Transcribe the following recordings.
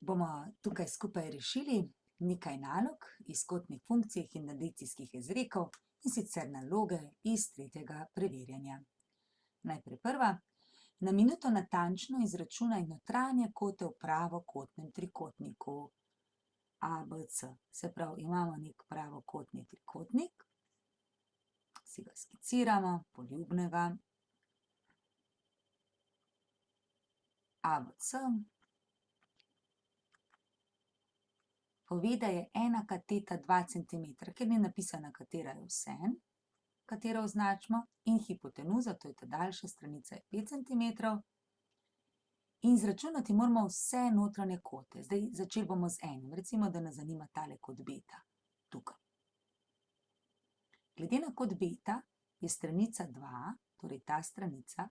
bomo tukaj skupaj rešili nekaj nalog iz kotnih funkcij in adicijskih izrekov, in sicer naloge iz tretjega preverjanja. Najprej prva. Na minuto natančno izračunaj notranje kote v pravokotnem trikotniku ABC. Se pravi, imamo nek pravokotni trikotnik, si ga skiciramo, poljubnega, ABC. Povej, da je ena kateta 2 cm, ker ni napisana, katera je vseeno, katero označimo, in hipotenuza, to je ta daljša stranica, je 5 cm. In izračunati moramo vse notranje kote. Zdaj začeli bomo z enim, recimo, da nas zanima tale kot beta, tukaj. Glede na kot beta je stranica 2, torej ta stranica,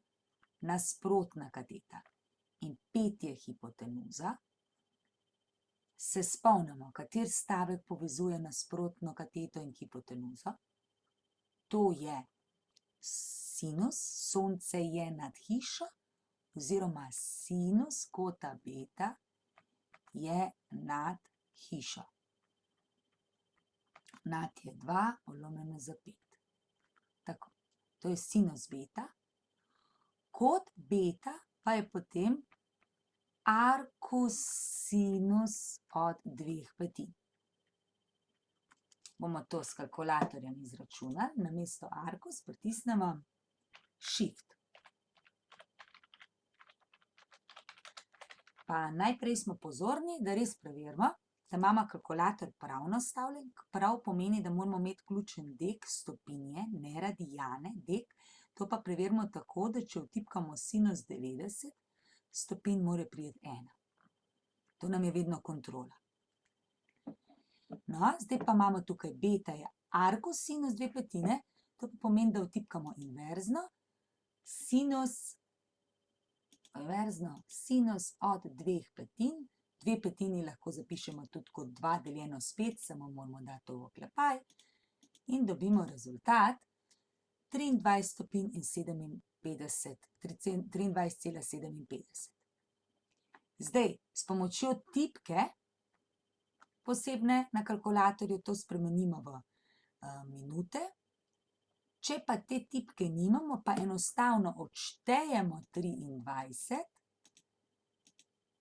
nasprotna kateta. In 5 je hipotenuza. Se spomnimo, kater stavek povezuje nasprotno kateto in hipotenuzo. To je sinus, sonce je nad hišo, oziroma sinus kota beta je nad hišo. Nad je 2 polomljeno za 5. Tako, to je sinus beta. Kot beta pa je potem arkosinus od 2 petin. Bomo to s kalkulatorjem izračunali, namesto arkos pritisnemo Shift. Pa najprej smo pozorni, da res preverimo, da imamo kalkulator prav nastavljen, prav pomeni, da moramo imeti vključen dek stopinje, ne radijane, dek. To pa preverimo tako, da če vtipkamo sinus 90, stopinj mora priti 1. To nam je vedno kontrola. No, zdaj pa imamo tukaj beta je arkosinus 2 petine, to pa pomeni, da vtipkamo inverzno, sinus od 2 petin. 2 petini lahko zapišemo tudi kot 2 deljeno s 5, samo moramo dati to v oklepaj. In dobimo rezultat 23,57. Zdaj, s pomočjo tipke posebne na kalkulatorju to spremenimo v minute. Če pa te tipke nimamo, pa enostavno odštejemo 23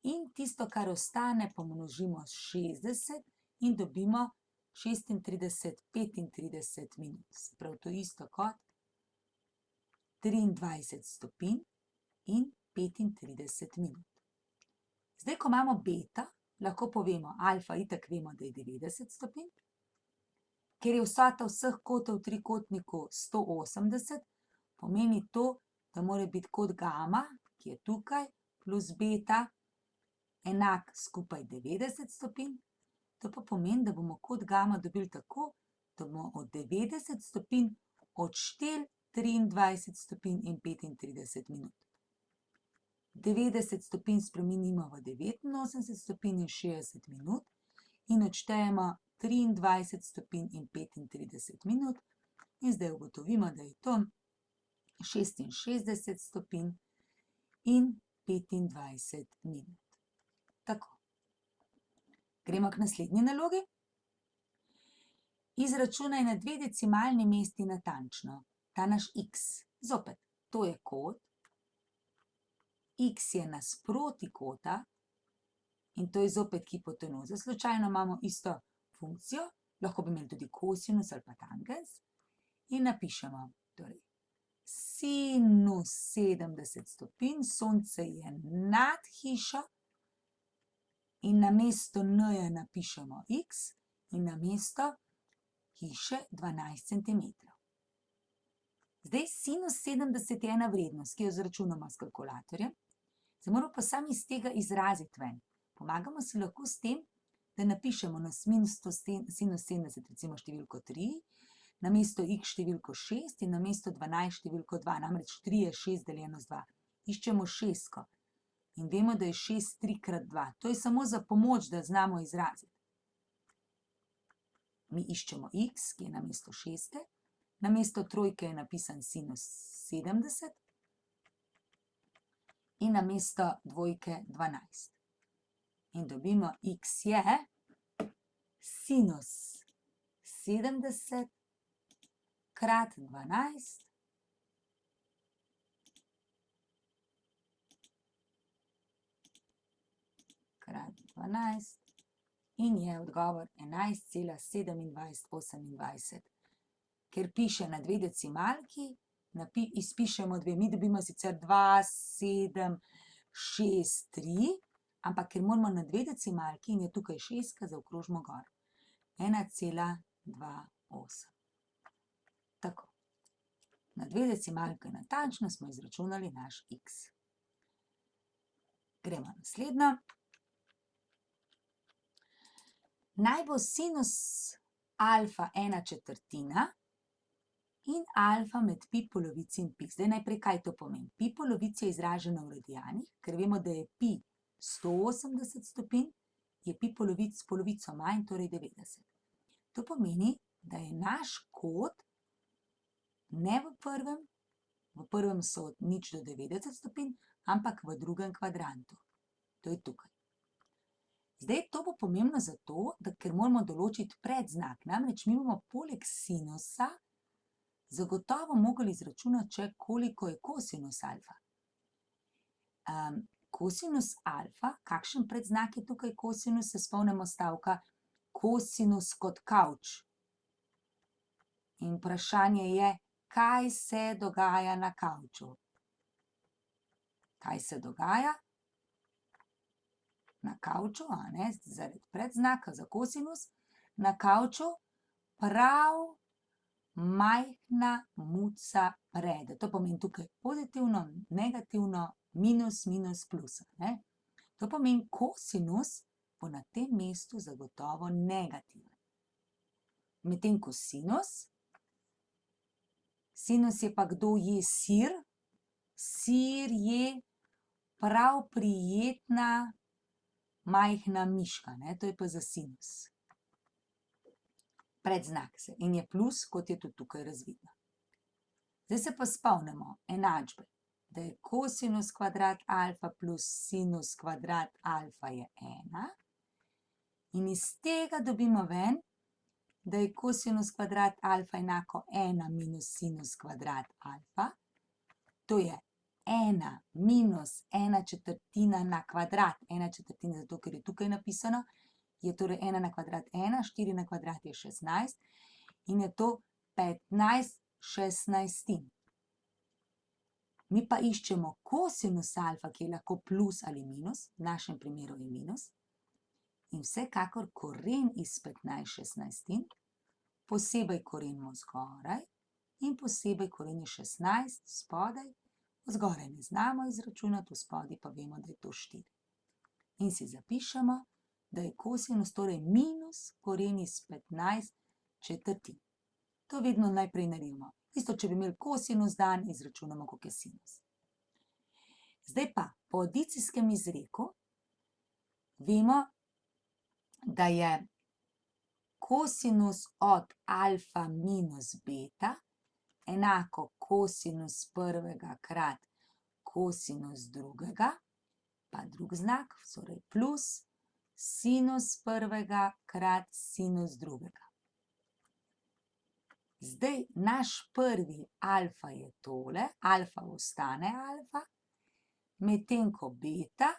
in tisto, kar ostane, pomnožimo s 60 in dobimo 36,35 minut. Se pravi, to isto kot 23 stopinj in 35 minut. Zdaj, ko imamo beta, lahko povemo, alfa itak vemo, da je 90 stopinj, ker je vsota vseh kotov v trikotniku 180, pomeni to, da mora biti kot gama, ki je tukaj, plus beta, enak skupaj 90 stopinj. To pa pomeni, da bomo kot gama dobili tako, da bomo od 90 stopinj odšteli 23 stopinj in 35 minut. 90 stopinj spremenimo v 89 stopinj in 60 minut in odštejemo 23 stopinj in 35 minut in zdaj ugotovimo, da je to 66 stopinj in 25 minut. Tako. Gremo k naslednji nalogi. Izračunaj na 2 decimalni mesti natančno ta naš x. Zopet, to je kot, x je nasproti kota in to je zopet hipotenuza. Slučajno imamo isto funkcijo, lahko bi imeli tudi kosinus ali pa tangens in napišemo, torej, sinus 70 stopinj, sonce je nad hišo in namesto n napišemo x in namesto hiše 12 cm. Zdaj, sinus 70 je ena vrednost, ki jo izračunamo s kalkulatorjem, se moramo pa sami iz tega izraziti ven. Pomagamo si lahko s tem, da napišemo na sinus 70 recimo številko 3, namesto x številko 6 in namesto 12 številko 2, namreč 3 je 6 deljeno z 2. Iščemo šestko in vemo, da je 6 3 krat 2. To je samo za pomoč, da znamo izraziti. Mi iščemo x, ki je namesto šestke, namesto trojke je napisan sinus 70 in namesto dvojke 12. In dobimo x je sinus 70 krat 12 krat 12 in je odgovor 11,2728. Ker piše na dve decimalki, izpišemo dve, mi dobimo sicer 2, 7, 6, 3, ampak ker moramo na dve decimalki in je tukaj šestka, zaokrožimo gor. 1,28. Tako. Na dve decimalke natančno smo izračunali naš x. Gremo naslednjo. Naj bo sinus alfa 1/4 in alfa med pi polovici in pi. Zdaj najprej, kaj to pomeni? Pi polovici je izraženo v radijanih, ker vemo, da je pi 180 stopinj, je pi polovico manj, torej 90. To pomeni, da je naš kot ne v prvem so od 0 do 90 stopinj, ampak v drugem kvadrantu. To je tukaj. Zdaj to bo pomembno zato, ker moramo določiti predznak. Namreč mi bomo poleg sinusa zagotovo mogli izračunati, če koliko je kosinus alfa. Kosinus alfa, kakšen predznak je tukaj kosinus, se spomnimo stavka kosinus kot kavč. In vprašanje je, kaj se dogaja na kavču? Kaj se dogaja? Na kavču, zaradi predznaka za kosinus, na kavču prav majhna muca prede. To pomeni tukaj pozitivno, negativno, minus, minus, plus. To pomeni, kosinus bo na tem mestu zagotovo negativen. Medtem ko sinus je pa kdo je sir? Sir je prav prijetna majhna miška, to je pa za sinus. Predznak se in je plus, kot je tudi tukaj razvidno. Zdaj se pa spomnimo enačbe, da je kosinus kvadrat alfa plus sinus kvadrat alfa je 1 in iz tega dobimo ven, da je kosinus kvadrat alfa enako 1 minus sinus kvadrat alfa, to je 1 minus 1/4 na kvadrat, 1/4 zato, ker je tukaj napisano, je torej 1 na kvadrat 1, 4 na kvadrat je 16 in je to 15/16. Mi pa iščemo kosinus alfa, ki je lahko plus ali minus, v našem primeru je minus, in vsekakor koren iz 15/16, posebej koren zgoraj in posebej koren iz 16 spodaj. Zgoraj ne znamo izračunati, v spodaj pa vemo, da je to 4. In si zapišemo, da je kosinus torej minus koren iz 15/4. To vedno najprej naredimo. Isto, če bi imeli kosinus dan, izračunamo, koliko je sinus. Zdaj pa po adicijskem izreku vemo, da je kosinus od alfa minus beta enako kosinus prvega krat kosinus drugega, pa drug znak, torej plus sinus prvega krat sinus drugega. Zdaj naš prvi alfa je tole, alfa ostane alfa, medtem ko beta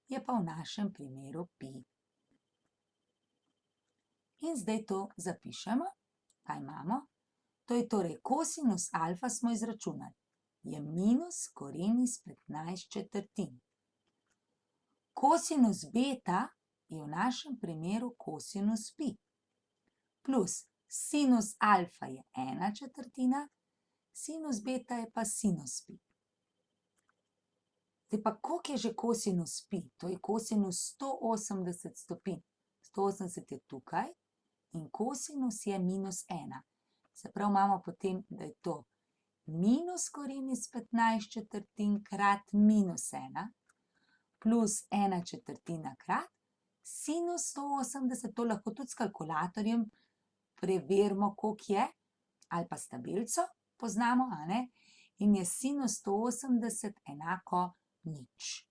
je pa v našem primeru pi. In zdaj to zapišemo, kaj imamo. To je torej kosinus alfa smo izračunali, je minus koren iz 15/4. Kosinus beta je v našem primeru kosinus pi. Plus sinus alfa je 1/4, sinus beta je pa sinus pi. Zdaj pa, koliko je že kosinus pi? To je kosinus 180 stopinj. 180 je tukaj in kosinus je minus 1. Se pravi, imamo potem, da je to minus koren iz 15/4 krat minus 1 plus 1/4 krat sinus 180, to lahko tudi s kalkulatorjem preverimo, koliko je, ali pa s tabelico poznamo, in je sinus 180 enako nič.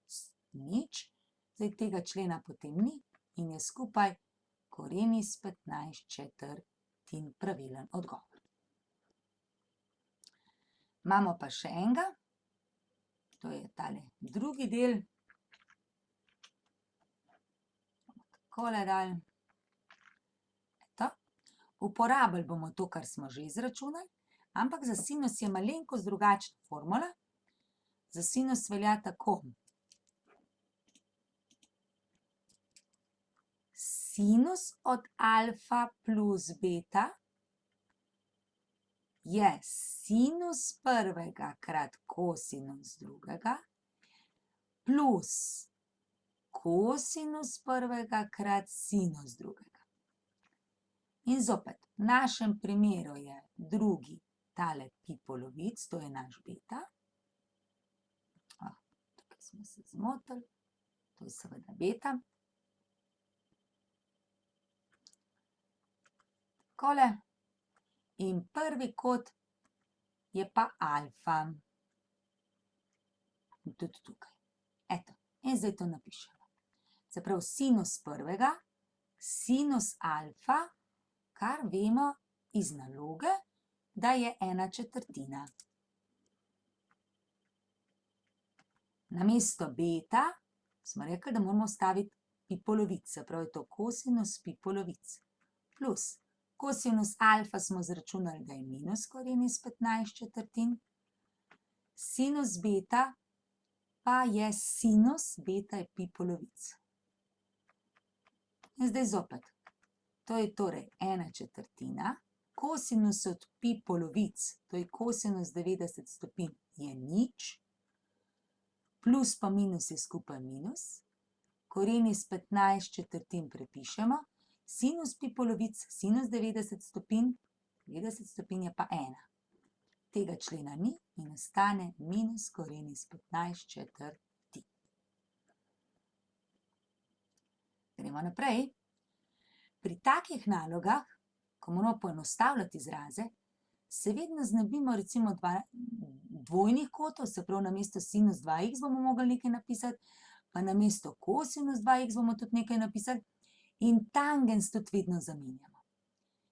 Zdaj tega člena potem ni in je skupaj koren iz 15/4 pravilen odgovor. Imamo pa še enega, to je tale drugi del. Takole dal. Eto. Uporabili bomo to, kar smo že izračunali, ampak za sinus je malenkost drugačna formula. Za sinus velja tako. Sinus od alfa plus beta je sinus prvega krat kosinus drugega plus kosinus prvega krat sinus drugega. In zopet, v našem primeru je drugi tale pi polovic, to je naš beta. Tukaj smo se zmotili, to je seveda beta. Takole. In prvi kot je pa alfa. In tudi tukaj. Eto, in zdaj to napišemo. Se pravi, sinus prvega, sinus alfa, kar vemo iz naloge, da je 1/4. Namesto beta smo rekli, da moramo staviti pi polovic, se pravi, to kosinus pi polovic. Plus kosinus alfa smo izračunali, da je minus koren iz 15/4. Sinus beta pa je sinus, beta je pi polovic. In zdaj zopet, to je torej 1/4. Kosinus od pi polovic, to je kosinus 90 stopinj, je nič. Plus pa minus je skupaj minus. Koren iz 15/4 prepišemo. Sinus pi polovic, sinus 90 stopinj, 90 stopinj je pa 1. Tega člena ni in ostane minus koren iz 15/4. Gremo naprej. Pri takih nalogah, ko moramo poenostavljati izraze, se vedno znebimo recimo dvojnih kotov, se pravi namesto sinus 2x bomo mogli nekaj napisati, pa namesto kosinus 2x bomo tudi nekaj napisali. In tangens tudi vedno zamenjamo.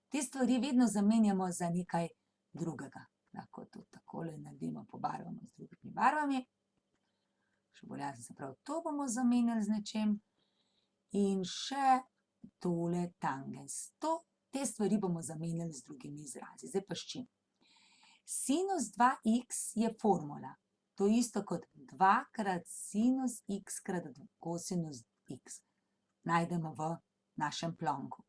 Te stvari vedno zamenjamo za nekaj drugega. Lahko to takole naredimo, pobarvamo z drugimi barvami. Še bolj jasno, se pravi, to bomo zamenjali z nečem. In še tole tangens. Te stvari bomo zamenjali z drugimi izrazi. Zdaj pa s čim? Sinus 2x je formula. To je isto kot 2 krat sinus x krat kosinus x. Najdemo v našem plonku.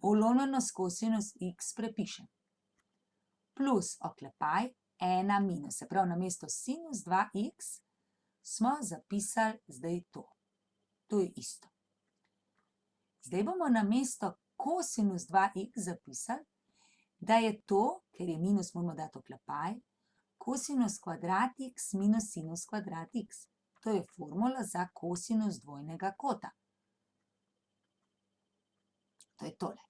Ulomljeno s kosinus x prepišem. Plus oklepaj 1 minus. Se pravi, namesto sinus 2x smo zapisali zdaj to. To je isto. Zdaj bomo namesto kosinus 2x zapisali, da je to, ker je minus, moramo dati oklepaj, kosinus kvadrat x minus sinus kvadrat x. To je formula za kosinus dvojnega kota. To je tole.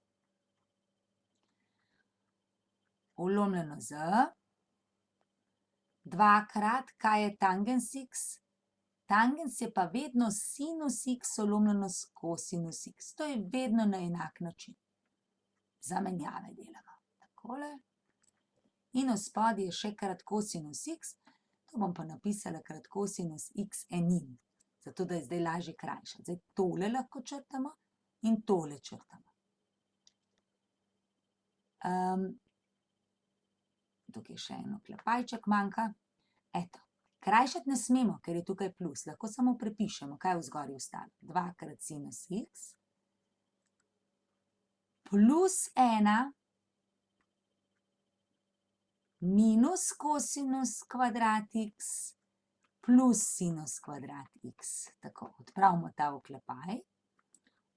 Ulomljeno z 2 kaj je tangens x? Tangens je pa vedno sinus x ulomljeno s kosinus x. To je vedno na enak način. Zamenjave delamo. Takole. In v spodaj je še krat kosinus x. To bom pa napisala krat kosinus x enin. Zato, da je zdaj lažje krajšati. Zdaj tole lahko črtamo in tole črtamo. Tukaj še en oklepajček manjka. Eto, krajšati ne smemo, ker je tukaj plus. Lahko samo prepišemo, kaj v zgoraj ostane. 2 krat sinus x plus 1 minus kosinus kvadrat x plus sinus kvadrat x. Tako, odpravimo ta oklepaj.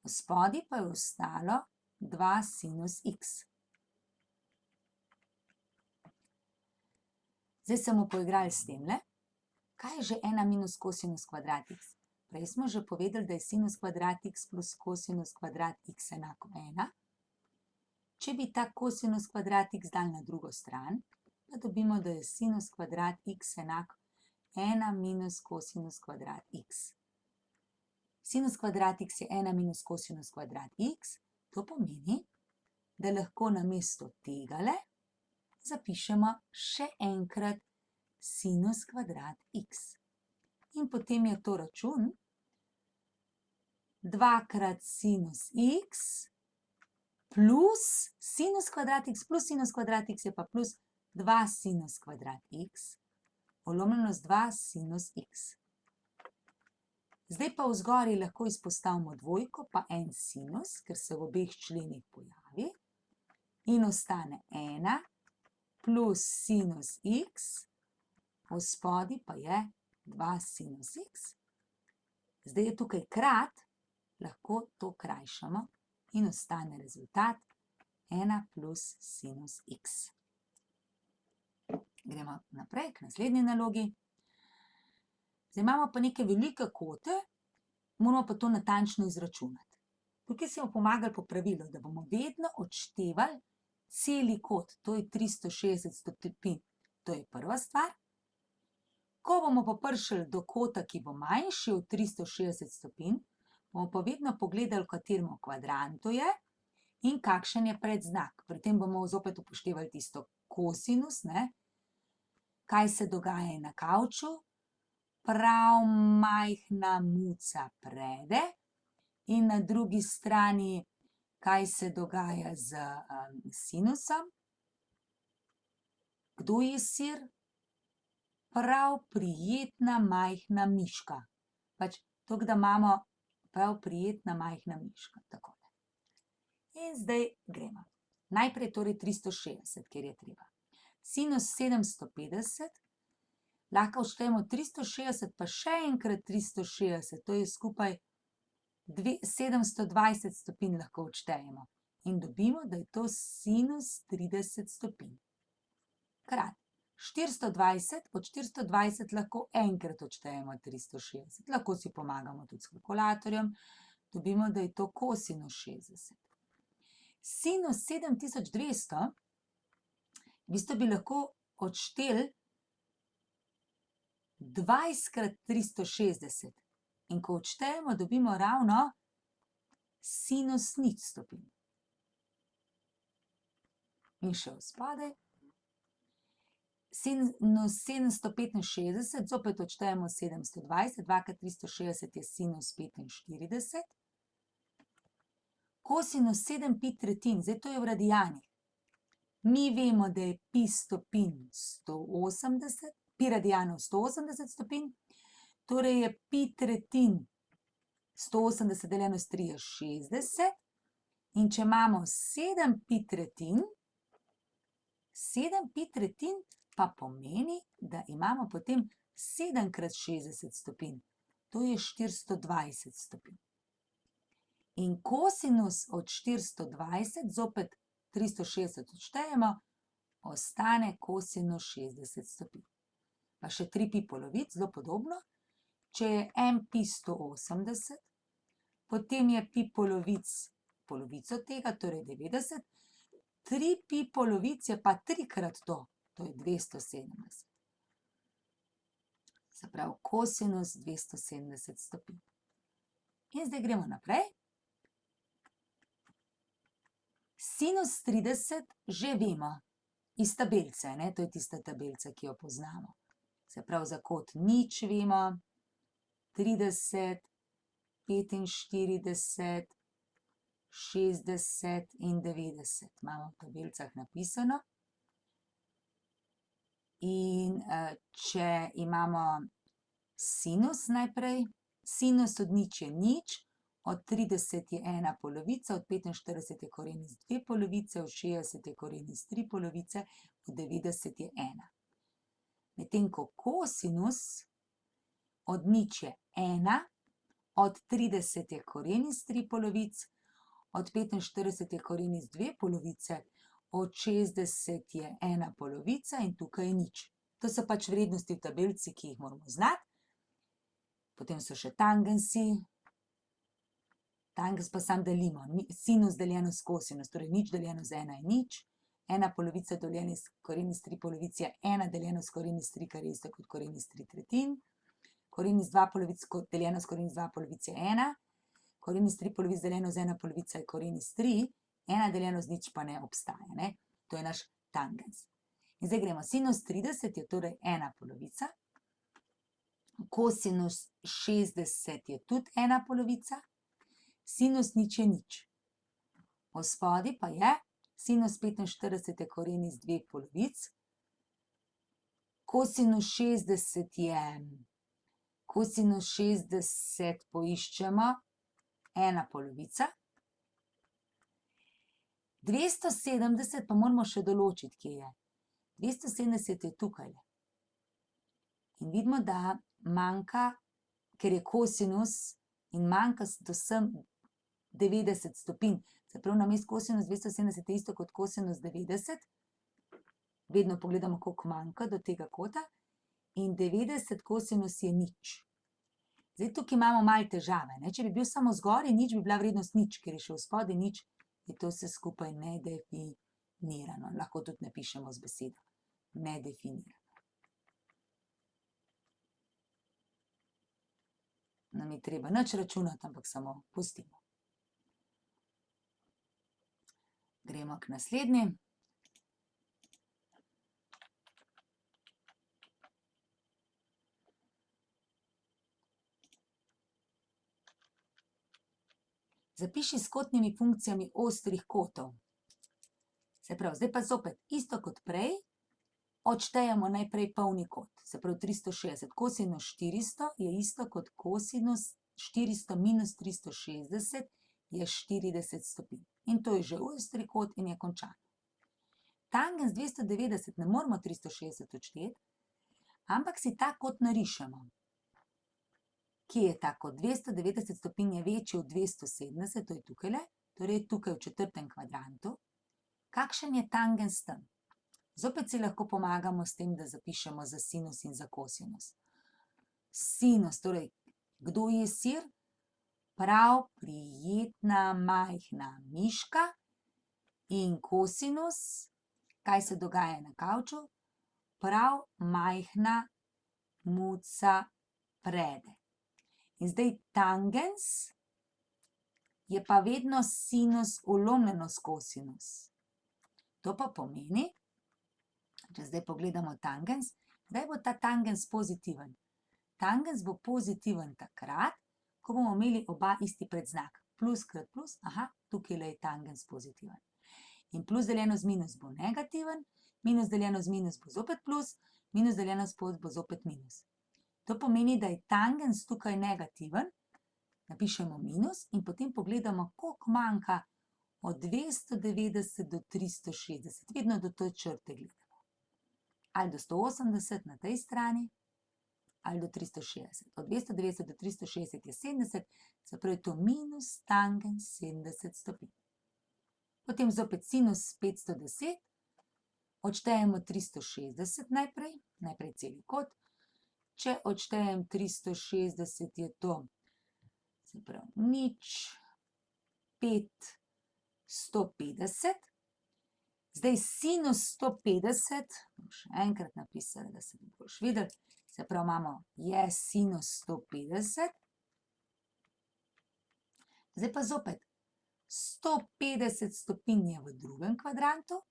V spodaj pa je ostalo 2 sinus x. Zdaj se bomo poigrali s temle. Kaj je že 1 minus kosinus kvadrat x? Prej smo že povedali, da je sinus kvadrat x plus kosinus kvadrat x enako 1. Če bi ta kosinus kvadrat x dali na drugo stran, pa dobimo, da je sinus kvadrat x enako 1 minus kosinus kvadrat x. Sinus kvadrat x je 1 minus kosinus kvadrat x. To pomeni, da lahko namesto tegale zapišemo še enkrat sinus kvadrat x. In potem je to račun 2 krat sinus x plus sinus kvadrat x plus sinus kvadrat x je pa plus 2 sinus kvadrat x, polomljeno z 2 sinus x. Zdaj pa v zgori lahko izpostavimo dvojko pa en sinus, ker se v obeh členih pojavi, in ostane 1 plus sinus x, v spodaj pa je 2 sinus x. Zdaj je tukaj krat, lahko to krajšamo in ostane rezultat 1 plus sinus x. Gremo naprej k naslednji nalogi. Zdaj imamo pa neke velike kote, moramo pa to natančno izračunati. Tukaj smo pomagali po pravilu, da bomo vedno odštevali celi kot, to je 360 stopinj. To je prva stvar. Ko bomo pa prišli do kota, ki bo manjši od 360 stopinj, bomo pa vedno pogledali, v katerem kvadrantu je in kakšen je predznak. Pri tem bomo zopet upoštevali tisto kosinus, kaj se dogaja na kavču. Prav majhna muca prede in na drugi strani, kaj se dogaja z sinusom. Kdo je sir? Prav prijetna majhna miška. Pač to, da imamo prav prijetna majhna miška. Takole. In zdaj gremo. Najprej torej 360, kjer je treba. Sinus 750, lahko odštejemo 360, pa še enkrat 360, to je skupaj 720 stopinj lahko odštejemo. In dobimo, da je to sinus 30 stopinj. Krat 420, od 420 lahko enkrat odštejemo 360. Lahko si pomagamo tudi s kalkulatorjem, dobimo, da je to kosinus 60. Sinus 7200, v bistvu bi lahko odšteli 20 krat 360 in ko odštejemo, dobimo ravno sinus 0 stopinj. In še v spodaj. Sinus 765, zopet odštejemo 720, 2 krat 360 je sinus 45. Kosinus 7 pi tretjin, zdaj to je v radijanih. Mi vemo, da je pi stopinj 180, pi radijanov 180 stopinj, torej je pi tretjin 180 deljeno s 3 je 60, in če imamo 7 pi tretjin, 7 pi tretjin pa pomeni, da imamo potem 7 krat 60 stopinj, to je 420 stopinj. In kosinus od 420, zopet 360 odštejemo, ostane kosinus 60 stopinj. Pa še 3 pi polovic, zelo podobno. Če je en pi 180, potem je pi polovic polovico tega, torej 90. 3 pi polovic je pa 3 krat to, to je 270. Se pravi, kosinus 270 stopinj. In zdaj gremo naprej. Sinus 30 že vemo iz tabelce, to je tista tabelca, ki jo poznamo. Se pravi, za kot nič vemo, 30, 45, 60 in 90. Imamo v tabelcah napisano. In če imamo sinus najprej, sinus od nič je nič, od 30 je 1 polovica, od 45 je koren iz 2 polovice, od 60 je koren iz 3 polovice, od 90 je 1. Medtem ko kosinus od nič je 1, od 30 je koren iz 3 polovic, od 45 je koren iz 2 polovice, od 60 je 1 polovica in tukaj je nič. To so pač vrednosti v tabelci, ki jih moramo znati. Potem so še tangensi. Tangens pa sam delimo. Sinus deljeno s kosinus, torej nič deljeno z 1 je nič. 1 polovica deljeno s koren iz 3 polovic je 1 deljeno s koren iz 3, kar je isto kot koren iz 3 tretjin. Koren iz 2 polovic deljeno s koren iz 2 polovic je 1, koren iz 3 polovic deljeno z 1 polovica je koren iz 3, 1 deljeno z nič pa ne obstaja, ne? To je naš tangens. In zdaj gremo, sinus 30 je torej 1 polovica, kosinus 60 je tudi 1 polovica, sinus nič je nič. Vspodaj pa je, sinus 45 je koren iz 2 polovic, kosinus 60 poiščemo, 1 polovica, 270 pa moramo še določiti, kje je. 270 je tukaj. In vidimo, da manjka, ker je kosinus in manjka do sem 90 stopinj. Se pravi, namesto kosinus 270 je isto kot kosinus 90. Vedno pogledamo, koliko manjka do tega kota. In 90 kosinus je nič. Zdaj tukaj imamo malo težave, ne? Če bi bil samo zgoraj nič, bi bila vrednost nič, ker je še vspodaj nič, je to vse skupaj nedefinirano. Lahko tudi napišemo z besedo. Nedefinirano. Nam je treba nič računati, ampak samo pustimo. Gremo k naslednji. Zapiši s kotnimi funkcijami ostrih kotov. Se pravi, zdaj pa zopet isto kot prej, odštejemo najprej polni kot. Se pravi, 360. Kosinus 400 je isto kot kosinus 400 minus 360 je 40 stopinj. In to je že ostri kot in je končano. Tangens 290 ne moramo 360 odšteti, ampak si ta kot narišemo. Kje je ta kot? 290 stopinj je večji od 270, to je tukajle, torej tukaj v četrtem kvadrantu. Kakšen je tangens tam? Zopet si lahko pomagamo s tem, da zapišemo za sinus in za kosinus. Sinus, torej, kdo je sir? Prav prijetna majhna miška. In kosinus, kaj se dogaja na kavču? Prav majhna muca prede. In zdaj tangens je pa vedno sinus ulomljeno s kosinus. To pa pomeni, če zdaj pogledamo tangens, zdaj bo ta tangens pozitiven. Tangens bo pozitiven takrat, ko bomo imeli oba isti predznak. Plus krat plus, aha, tukaj je tangens pozitiven. In plus deljeno z minus bo negativen, minus deljeno z minus bo zopet plus, minus deljeno z plus bo zopet minus. To pomeni, da je tangens tukaj negativen, napišemo minus in potem pogledamo, koliko manjka od 290 do 360. Vedno do te črte gledamo. Ali do 180 na tej strani, ali do 360. Od 290 do 360 je 70, se pravi to minus tangens 70 stopinj. Potem zopet sinus 510, odštejemo 360 najprej celi kot. Če odštejem 360 je to, se pravi, nič, 5, 150. Zdaj sinus 150, bom še enkrat napisala, da se bo boš videli, se pravi, imamo je sinus 150. Zdaj pa zopet, 150 stopinj je v drugem kvadrantu.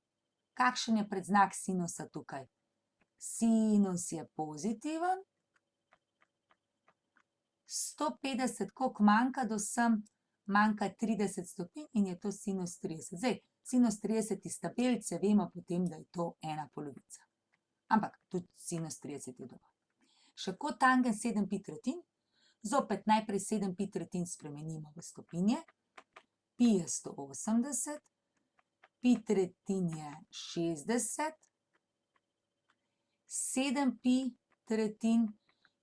Kakšen je predznak sinusa tukaj? Sinus je pozitiven. 150, koliko manjka do sem? Manjka 30 stopinj in je to sinus 30. Zdaj, sinus 30 iz tabelice vemo potem, da je to 1 polovica. Ampak tudi sinus 30 je dovolj. Še kotangens 7 pi tretjin. Zopet najprej 7 pi tretjin spremenimo v stopinje. Pi je 180, pi tretjin je 60, 7 pi tretjin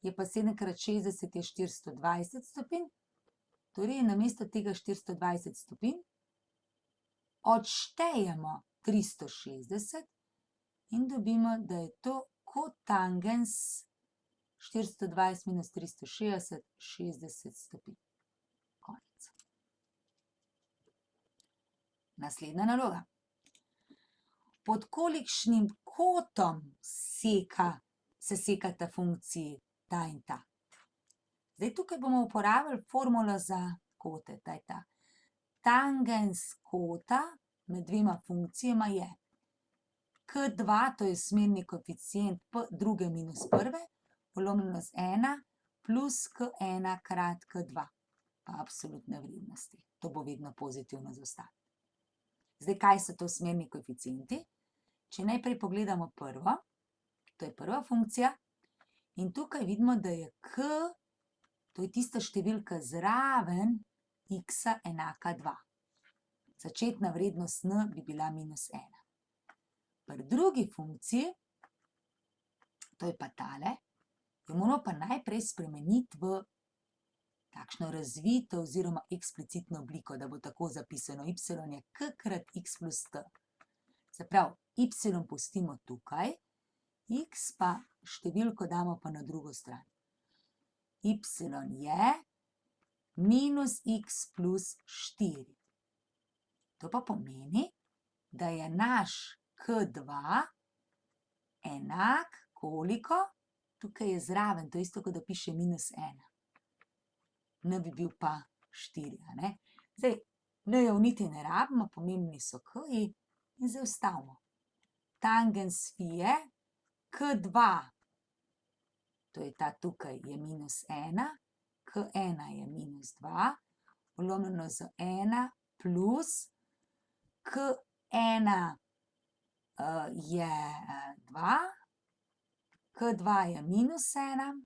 je pa 7 krat 60 je 420 stopinj, torej namesto tega 420 stopinj odštejemo 360 in dobimo, da je to kotangens 420 minus 360, 60 stopinj. Konec. Naslednja naloga. Pod kolikšnim kotom se sekata funkciji ta in ta? Zdaj tukaj bomo uporabili formulo za kote, ta je ta. Tangens kota med dvema funkcijama je k2, to je smerni koeficient druge minus prve, polomljeno z 1 plus k1 krat k2, pa absolutne vrednosti. To bo vedno pozitivno zaostati. Zdaj, kaj so to smerni koeficienti? Če najprej pogledamo prvo, to je prva funkcija, in tukaj vidimo, da je k, to je tista številka zraven x enaka 2. Začetna vrednost n bi bila minus 1. Pri drugi funkciji, to je pa tale, jo moramo pa najprej spremeniti v takšno razvito oziroma eksplicitno obliko, da bo tako zapisano. Y je k krat x plus t. Se pravi, y pustimo tukaj, x pa številko damo pa na drugo stran. Y je minus x plus 4. To pa pomeni, da je naš k2 enak koliko? Tukaj je zraven, to je isto, kot da piše minus 1. N bi bil pa 4, a ne? Zdaj, n-jev niti ne rabimo, pomembni so k-ji in zdaj ustavimo. Tangens phi je k2, to je ta tukaj, je minus 1, k1 je minus 2, polomljeno z 1 plus k1 je 2, k2 je minus 1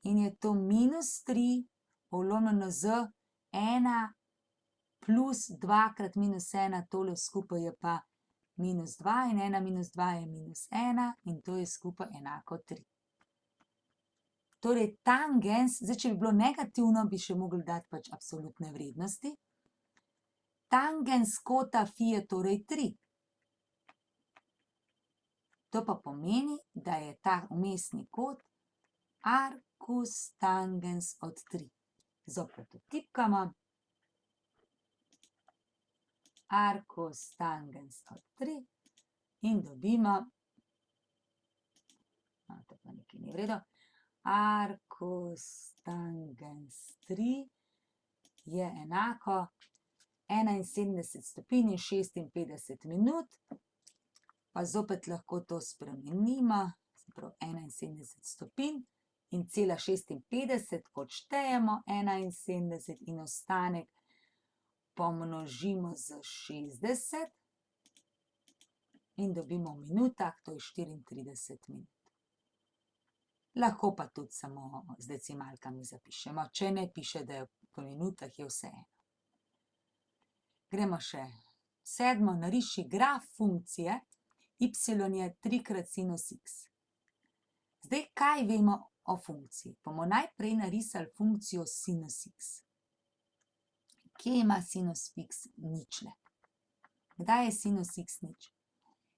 in je to minus 3 polomljeno z 1 plus 2 krat minus 1, tole skupaj je pa minus 2 in 1 minus 2 je minus 1 in to je skupaj enako 3. Torej, tangens, zdaj, če bi bilo negativno, bi še mogli dati pač absolutne vrednosti. Tangens kota phi je torej 3. To pa pomeni, da je ta vmesni kot arcus tangens od 3. Zopet odtipkamo. Arcus tangens od 3 in dobimo, to pa nekaj ni v redu, arcus tangens 3 je enako 71 stopinj in 56 minut, pa zopet lahko to spremenimo, prav 71 stopinj in cela 56, kot štejemo 71 in ostanek pomnožimo z 60 in dobimo v minutah, to je 34 minut. Lahko pa tudi samo z decimalkami zapišemo, če ne piše, da je po minutah, je vseeno. Gremo še 7. Nariši graf funkcije y je 3 krat sinus x. Zdaj, kaj vemo o funkciji? Bomo najprej narisali funkcijo sinus x. Kje ima sinus x ničle? Kdaj je sinus x nič?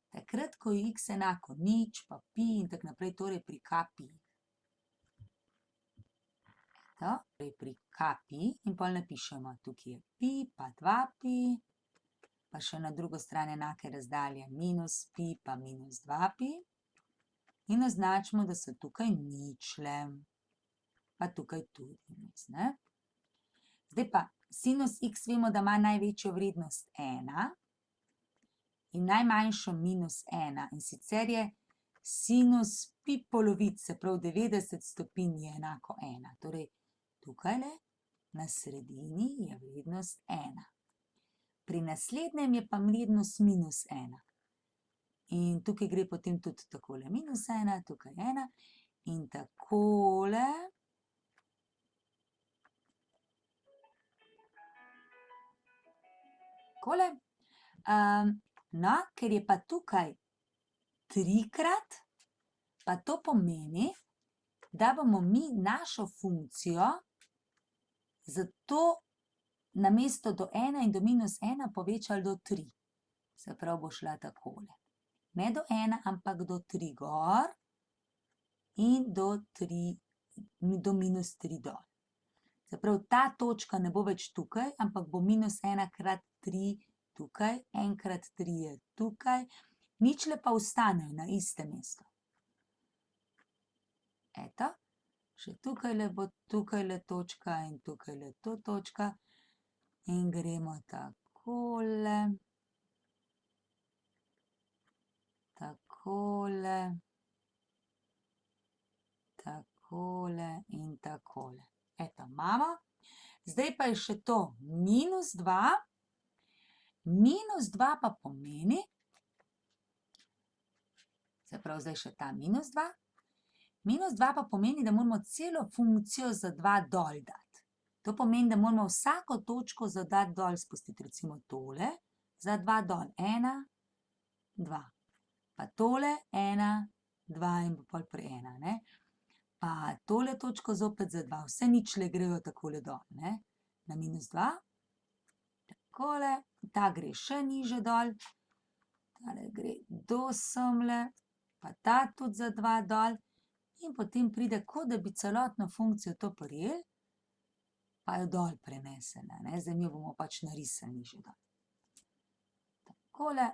Takrat, ko je x enako nič, pa pi in tako naprej, torej pri k pi. Torej pri k pi in pol napišemo, tukaj je pi pa 2 pi, pa še na drugo stran enake razdalje minus pi pa minus 2 pi in označimo, da so tukaj ničle, pa tukaj tudi minus, ne? Zdaj pa sinus x vemo, da ima največjo vrednost 1 in najmanjšo minus 1 in sicer je sinus pi polovic, se pravi 90 stopinj je enako 1. Torej, tukajle na sredini je vrednost 1. Pri naslednjem je pa vrednost minus 1. In tukaj gre potem tudi takole minus 1, tukaj 1 in takole. Takole. No, ker je pa tukaj 3-krat, pa to pomeni, da bomo mi našo funkcijo zato namesto do 1 in do minus 1 povečali do 3. Se pravi, bo šla takole. Ne do 1, ampak do 3 gor in do minus 3 dol. Se pravi, ta točka ne bo več tukaj, ampak bo minus 1 krat 3 tukaj, 1 krat 3 je tukaj, ničle pa ostanejo na istem mestu. Eto, Še tukajle bo tukajle točka in tukajle to točka. In gremo takole. Takole. Takole in takole. Eto, imamo. Zdaj pa je še to -2. -2 pa pomeni, se pravi zdaj še ta -2. -2 pa pomeni, da moramo celo funkcijo za 2 dol dati. To pomeni, da moramo vsako točko za dati dol spustiti. Recimo tole, za 2 dol. 1, 2. Pa tole, 1, 2 in pol pri 1, ne. Pa tole točko zopet za 2. Vse ničle grejo takole dol, ne. Na -2. Takole. Ta gre še niže dol. Tale gre do semle. Pa ta tudi za 2 dol. In potem pride, kot da bi celotno funkcijo to prijeli, pa jo dol prenesli, ne. Zdaj mi jo bomo pač narisali nižje dol. Takole.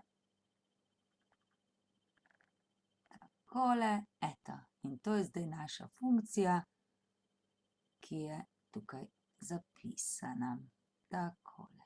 Takole. Eto. In to je zdaj naša funkcija, ki je tukaj zapisana. Takole.